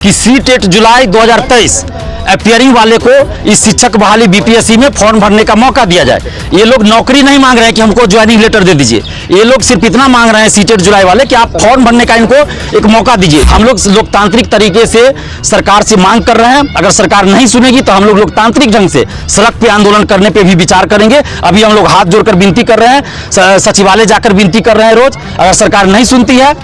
कि सी-टेट जुलाई 2023 अपियरिंग वाले को इस शिक्षक बहाली बीपीएससी में फॉर्म भरने का मौका दिया जाए। ये लोग नौकरी नहीं मांग रहे हैं कि हमको ज्वाइनिंग लेटर दे दीजिए, ये लोग सिर्फ इतना मांग रहे हैं सी-टेट जुलाई वाले कि आप फॉर्म भरने का इनको एक मौका दीजिए। हम लोग लोकतांत्रिक तरीके से सरकार से मांग कर रहे हैं। अगर सरकार नहीं सुनेगी तो हम लोग लोकतांत्रिक ढंग से सड़क पे आंदोलन करने पे भी विचार करेंगे। अभी हम लोग हाथ जोड़कर विनती कर रहे हैं, सचिवालय जाकर विनती कर रहे हैं रोज। अगर सरकार नहीं सुनती है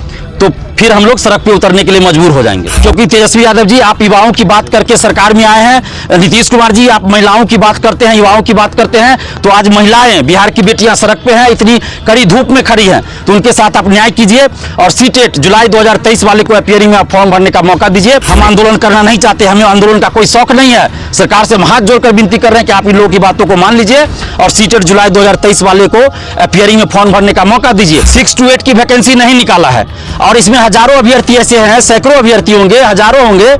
तो फिर हम लोग सड़क पे उतरने के लिए मजबूर हो जाएंगे। क्योंकि तेजस्वी यादव जी आप युवाओं की बात करके सरकार में आए हैं, नीतीश कुमार जी आप महिलाओं की बात करते हैं, युवाओं की बात करते हैं, तो आज महिलाएं, बिहार की बेटियां सड़क पे हैं, इतनी कड़ी धूप में खड़ी हैं, तो उनके साथ आप न्याय कीजिए और सी-टेट जुलाई 2023 वाले को अपियरिंग में फॉर्म भरने का मौका दीजिए। हम आंदोलन करना नहीं चाहते, हमें आंदोलन का कोई शौक नहीं है। सरकार से हम हाथ जोड़कर विनती कर रहे हैं कि आप इन लोगों की बातों को मान लीजिए और सी-टेट जुलाई 2023 वाले को अपियरिंग में फॉर्म भरने का मौका दीजिए। 6 to 8 की वैकेंसी नहीं निकाला है और इसमें हजारों अभ्यर्थी ऐसे हैं, सैकड़ों अभ्यर्थी होंगे, हजारों होंगे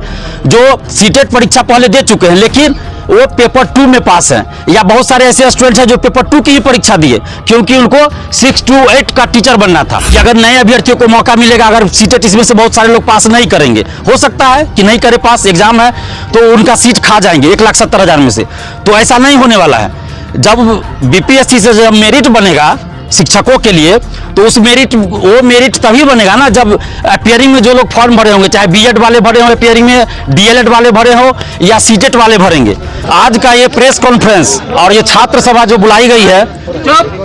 जो सी-टेट परीक्षा पहले दे चुके हैं लेकिन वो पेपर 2 में पास हैं, या बहुत सारे ऐसे स्टूडेंट हैं जो पेपर 2 की ही परीक्षा दिए क्योंकि उनको 6 to 8 का टीचर बनना था। कि अगर नए अभ्यर्थियों को मौका मिलेगा, अगर सी-टेट इसमें से बहुत सारे लोग पास नहीं करेंगे, हो सकता है कि नहीं करे पास, एग्जाम है तो उनका सीट खा जाएंगे 1,70,000 में से, तो ऐसा नहीं होने वाला है। जब बीपीएससी से जब मेरिट बनेगा शिक्षकों के लिए तो वो मेरिट तभी बनेगा ना जब अपियरिंग में जो लोग फॉर्म भरे होंगे, चाहे बीएड वाले भरे हो अपियरिंग में, डीएलएड वाले भरे हो या सी-टेट वाले भरेंगे। आज का ये प्रेस कॉन्फ्रेंस और ये छात्र सभा जो बुलाई गई है,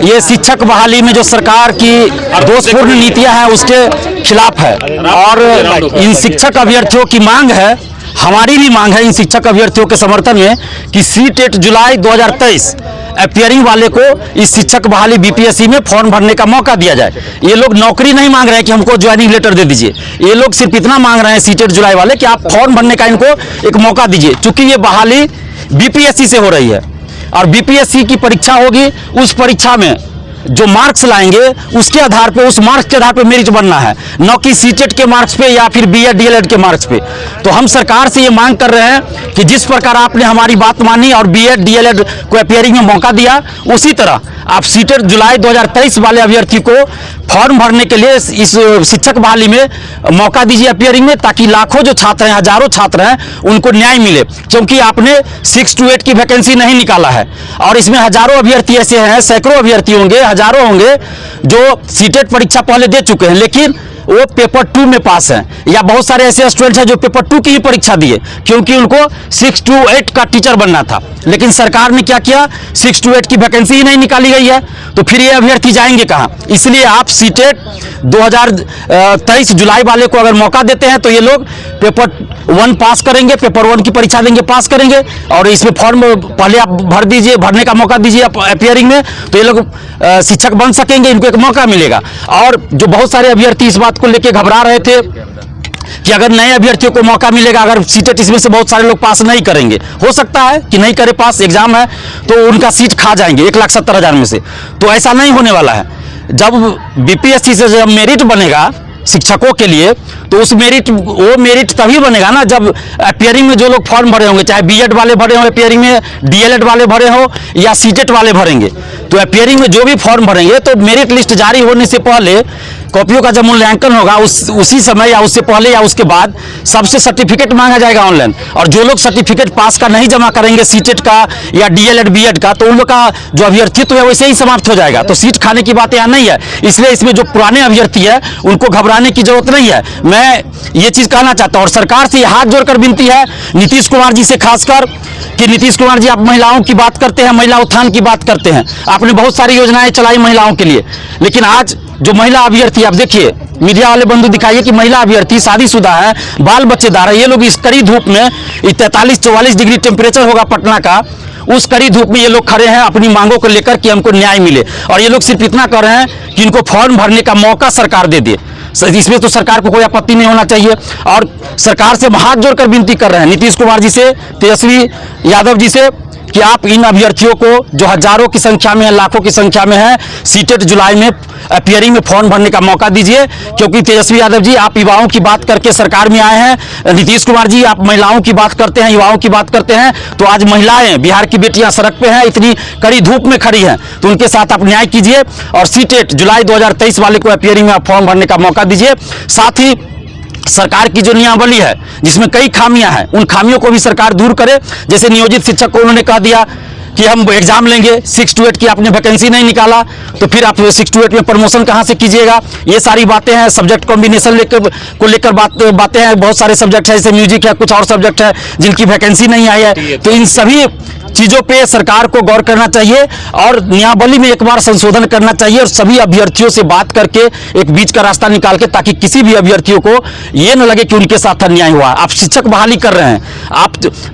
ये शिक्षक बहाली में जो सरकार की दोषपूर्ण नीतियां हैं उसके खिलाफ है और इन शिक्षक अभ्यर्थियों की मांग है, हमारी भी मांग है इन शिक्षक अभ्यर्थियों के समर्थन में कि सी-टेट जुलाई 2023 अपियरिंग वाले को इस शिक्षक बहाली बीपीएससी में फॉर्म भरने का मौका दिया जाए। ये लोग नौकरी नहीं मांग रहे हैं कि हमको ज्वाइनिंग लेटर दे दीजिए, ये लोग सिर्फ इतना मांग रहे हैं सी-टेट जुलाई वाले कि आप फॉर्म भरने का इनको एक मौका दीजिए। चूंकि ये बहाली बीपीएससी से हो रही है और बीपीएससी की परीक्षा होगी, उस परीक्षा में जो मार्क्स लाएंगे उसके आधार पे, उस मार्क्स के आधार पे मेरिट बनना है, न कि सी-टेट के मार्क्स पे या फिर बीएड डीएलएड के मार्क्स पे। तो हम सरकार से ये मांग कर रहे हैं कि जिस प्रकार आपने हमारी बात मानी और बीएड डीएलएड को अपियरिंग में मौका दिया, उसी तरह आप सी-टेट जुलाई 2023 वाले अभ्यर्थी को फॉर्म भरने के लिए इस शिक्षक बहाली में मौका दीजिए अपियरिंग में, ताकि लाखों जो छात्र हैं, हजारों छात्र हैं, उनको न्याय मिले। क्योंकि आपने 6 to 8 की वैकेंसी नहीं निकाला है और इसमें हजारों अभ्यर्थी ऐसे हैं, सैकड़ों अभ्यर्थी होंगे, हजारों होंगे जो सी-टेट परीक्षा पहले दे चुके हैं लेकिन वो पेपर 2 में पास हैं, या बहुत सारे ऐसे स्टूडेंट हैं जो पेपर 2 की ही परीक्षा दिए क्योंकि उनको 6 to 8 का टीचर बनना था। लेकिन सरकार ने क्या किया, 6 to 8 की वैकेंसी ही नहीं निकाली गई है, तो फिर ये अभ्यर्थी जाएंगे कहाँ। इसलिए आप सी-टेट 2023 जुलाई वाले को अगर मौका देते हैं तो ये लोग पेपर 1 पास करेंगे, पेपर 1 की परीक्षा देंगे, पास करेंगे और इसमें फॉर्म पहले आप भर दीजिए, भरने का मौका दीजिए अपियरिंग में, तो ये लोग शिक्षक बन सकेंगे, इनको एक मौका मिलेगा। और जो बहुत सारे अभ्यर्थी इस बात को लेकर घबरा रहे थे कि अगर नए अभ्यर्थियों को मौका मिलेगा, अगर सी-टेट इसमें से बहुत सारे लोग पास नहीं करेंगे, हो सकता है कि नहीं करे पास, एग्जाम है तो उनका सीट खा जाएंगे 1,70,000 में से, तो ऐसा नहीं होने वाला है। जब बीपीएससी से जब मेरिट बनेगा शिक्षकों के लिए तो वो मेरिट तभी बनेगा ना जब अपियरिंग में जो लोग फॉर्म भरे होंगे, चाहे बीएड वाले भरे हो अपियरिंग में, डीएलएड वाले भरे हो या सी-टेट वाले भरेंगे, तो अपियरिंग में जो भी फॉर्म भरेंगे तो मेरिट लिस्ट जारी होने से पहले कॉपियों का जब मूल्यांकन होगा उसी समय या उससे पहले या उसके बाद सबसे सर्टिफिकेट मांगा जाएगा ऑनलाइन, और जो लोग सर्टिफिकेट पास का नहीं जमा करेंगे सी-टेट का या डीएलएड बीएड का, तो उन लोग का जो अभ्यर्थित्व है वैसे ही समाप्त हो जाएगा। तो सीट खाने की बात यहाँ नहीं है, इसलिए इसमें जो पुराने अभ्यर्थी है उनको घबराने की जरूरत नहीं है। मैं ये चीज कहना चाहता हूँ और सरकार से हाथ जोड़कर विनती है नीतीश कुमार जी से खासकर कि नीतीश कुमार जी आप महिलाओं की बात करते हैं, महिला उत्थान की बात करते हैं, आपने बहुत सारी योजनाएं चलाई महिलाओं के लिए, लेकिन आज जो महिला अभ्यर्थी आप देखिए, मीडिया वाले बंधु दिखाइए कि महिला अभ्यर्थी शादीशुदा है, बाल बच्चेदार है, ये लोग इस कड़ी धूप में 43-44 डिग्री टेम्परेचर होगा पटना का, उस कड़ी धूप में ये लोग खड़े हैं अपनी मांगों को लेकर कि हमको न्याय मिले, और ये लोग सिर्फ इतना कर रहे हैं कि इनको फॉर्म भरने का मौका सरकार दे दे। इसमें तो सरकार को कोई आपत्ति नहीं होना चाहिए और सरकार से हाथ जोड़कर विनती कर रहे हैं नीतीश कुमार जी से, तेजस्वी यादव जी से कि आप इन अभ्यर्थियों को जो हजारों की संख्या में है, लाखों की संख्या में है, सी-टेट जुलाई में अपियरिंग में फॉर्म भरने का मौका दीजिए। क्योंकि तेजस्वी यादव जी आप युवाओं की बात करके सरकार में आए हैं, नीतीश कुमार जी आप महिलाओं की बात करते हैं, युवाओं की बात करते हैं, तो आज महिलाएं, बिहार की बेटियां सड़क पे हैं, इतनी कड़ी धूप में खड़ी हैं, तो उनके साथ आप न्याय कीजिए और सी-टेट जुलाई 2023 वाले को अपियरिंग में फॉर्म भरने का मौका दीजिए। साथ ही सरकार की जो नियमावली है जिसमें कई खामियां हैं, उन खामियों को भी सरकार दूर करे। जैसे नियोजित शिक्षक को उन्होंने कह दिया कि हम एग्जाम लेंगे, 6 to 8 की आपने वैकेंसी नहीं निकाला तो फिर आप 6 to 8 में प्रमोशन कहां से कीजिएगा। ये सारी बातें हैं। सब्जेक्ट कॉम्बिनेशन लेकर बातें हैं। बहुत सारे सब्जेक्ट है, जैसे म्यूजिक है, कुछ और सब्जेक्ट है जिनकी वैकेंसी नहीं आई है। तो इन सभी चीजों पे सरकार को गौर करना चाहिए और नियमावली में एक बार संशोधन करना चाहिए और सभी अभ्यर्थियों से बात करके एक बीच का रास्ता निकाल के, ताकि किसी भी अभ्यर्थियों को ये न लगे कि उनके साथ अन्याय हुआ। आप शिक्षक बहाली कर रहे हैं,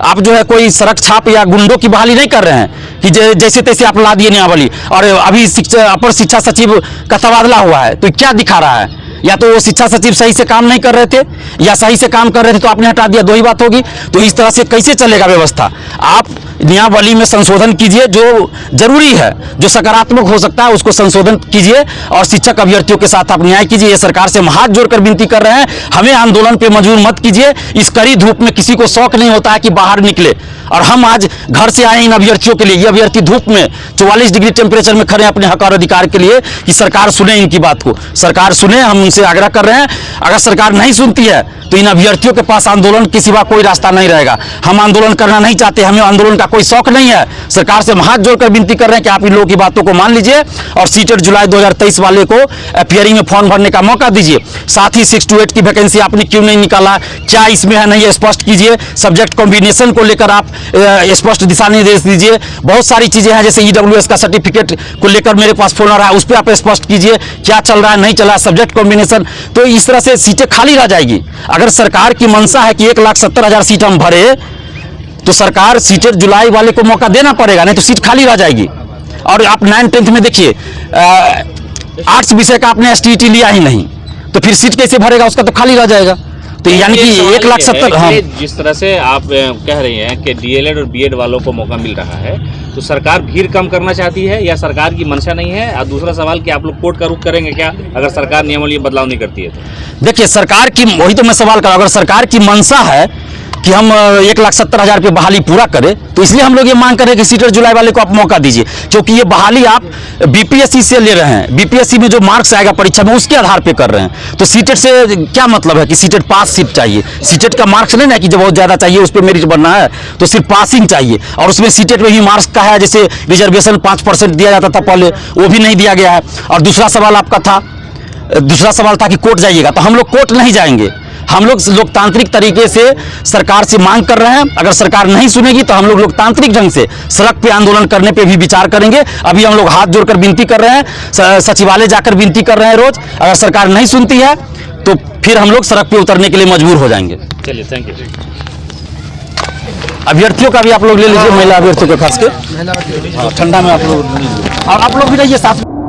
आप जो है कोई सड़क छाप या गुंडों की बहाली नहीं कर रहे हैं कि जैसे तैसे आप ला दिए नियमावली। और अभी अपर शिक्षा सचिव का तबादला हुआ है तो क्या दिखा रहा है? या तो वो शिक्षा सचिव सही से काम नहीं कर रहे थे या सही से काम कर रहे थे तो आपने हटा दिया, दो ही बात होगी। तो इस तरह से कैसे चलेगा व्यवस्था? आप नियमावली में संशोधन कीजिए, जो जरूरी है, जो सकारात्मक हो सकता है उसको संशोधन कीजिए और शिक्षक अभ्यर्थियों के साथ आप न्याय कीजिए। ये सरकार से हाथ जोड़कर विनती कर रहे हैं, हमें आंदोलन पे मजबूर मत कीजिए। इस कड़ी धूप में किसी को शौक नहीं होता है कि बाहर निकले, और हम आज घर से आए इन अभ्यर्थियों के लिए। ये अभ्यर्थी धूप में 44 डिग्री टेम्परेचर में खड़े हैं अपने हक और अधिकार के लिए कि सरकार सुने इनकी बात को, सरकार सुने। हम उनसे आग्रह कर रहे हैं, अगर सरकार नहीं सुनती है तो इन अभ्यर्थियों के पास आंदोलन के सिवा कोई रास्ता नहीं रहेगा। हम आंदोलन करना नहीं चाहते, हमें आंदोलन का कोई शौक नहीं है। सरकार से हाथ जोड़कर विनती कर रहे हैं कि आप इन लोगों की बातों को मान लीजिए और सीटेट जुलाई 2023 वाले को अपीयरिंग में फॉर्म भरने का मौका दीजिए। साथ ही 6 to 8 की वैकेंसी आपने क्यों नहीं निकाला, क्या इसमें है नहीं, स्पष्ट कीजिए। सब्जेक्ट कॉम्बिनेशन को लेकर आप स्पष्ट दिशा निर्देश दीजिए। बहुत सारी चीजें हैं, जैसे EWS का सर्टिफिकेट को लेकर मेरे पास फोन आ रहा है, उस पर आप स्पष्ट कीजिए क्या चल रहा है, नहीं चल रहा है, सब्जेक्ट कॉम्बिनेशन। तो इस तरह से सीटें खाली रह जाएगी। अगर सरकार की मंशा है कि 1,70,000 सीट हम भरे तो सरकार सीटेट जुलाई वाले को मौका देना पड़ेगा, नहीं तो सीट खाली रह जाएगी। और आप 9th-10th में देखिए, आर्ट्स विषय का आपने STET लिया ही नहीं तो फिर सीट कैसे भरेगा, उसका तो खाली रह जाएगा। तो यानी कि 1,70,000। हाँ, जिस तरह से आप कह रही हैं कि DLED और BEd वालों को मौका मिल रहा है तो सरकार भीड़ कम करना चाहती है या सरकार की मंशा नहीं है? और दूसरा सवाल कि आप लोग कोर्ट का रुख करेंगे क्या अगर सरकार नियमावली में बदलाव नहीं करती है तो? देखिए, सरकार की, वही तो मैं सवाल कर रहा हूं, अगर सरकार की मंशा है कि हम 1,70,000 पे बहाली पूरा करें तो इसलिए हम लोग ये मांग कर रहे हैं कि सीटेट जुलाई वाले को आप मौका दीजिए, क्योंकि ये बहाली आप BPSC से ले रहे हैं। BPSC में जो मार्क्स आएगा परीक्षा में उसके आधार पे कर रहे हैं। तो सीटेट से क्या मतलब है कि सीटेट पास सीट चाहिए? सीटेट का मार्क्स नहीं ना कि जो बहुत ज्यादा चाहिए उस पर मेरिट बनना है, तो सिर्फ पासिंग चाहिए। और उसमें सीटेट में भी मार्क्स का है, जैसे रिजर्वेशन 5% दिया जाता था पहले, वो भी नहीं दिया गया है। और दूसरा सवाल आपका था, दूसरा सवाल था कि कोर्ट जाइएगा, तो हम लोग कोर्ट नहीं जाएंगे। हम लोग लोकतांत्रिक तरीके से सरकार से मांग कर रहे हैं। अगर सरकार नहीं सुनेगी तो हम लोग लोकतांत्रिक ढंग से सड़क पे आंदोलन करने पे भी विचार करेंगे। अभी हम लोग हाथ जोड़कर विनती कर रहे हैं, सचिवालय जाकर विनती कर रहे हैं रोज। अगर सरकार नहीं सुनती है तो फिर हम लोग सड़क पे उतरने के लिए मजबूर हो जाएंगे। चलिए, थैंक यू। अभ्यर्थियों का भी आप लोग ले लीजिए, महिला अभ्यर्थियों को खास के ठंडा में आप लोग, और आप लोग भी रहिए साथ में।